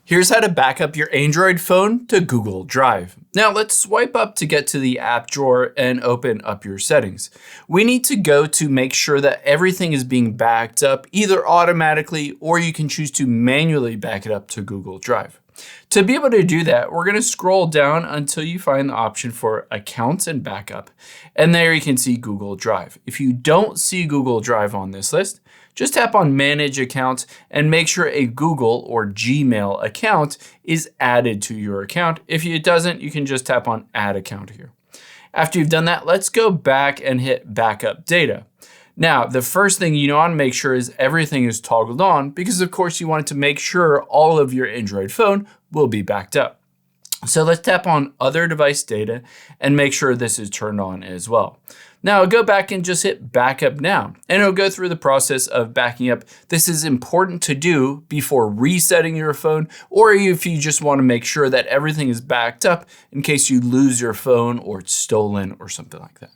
Here's how to back up your Android phone to Google Drive. Now let's swipe up to get to the app drawer and open up your settings. We need to go to make sure that everything is being backed up either automatically or you can choose to manually back it up to Google Drive. To be able to do that, we're going to scroll down until you find the option for Accounts and Backup. And there you can see Google Drive. If you don't see Google Drive on this list, just tap on Manage Accounts and make sure a Google or Gmail account is added to your account. If it doesn't, you can just tap on Add Account here. After you've done that, let's go back and hit Backup Data. Now, the first thing you want to make sure is everything is toggled on because of course you want to make sure all of your Android phone will be backed up. So let's tap on Other Device Data and make sure this is turned on as well. Now go back and just hit Backup Now, and it'll go through the process of backing up. This is important to do before resetting your phone, or if you just want to make sure that everything is backed up in case you lose your phone or it's stolen or something like that.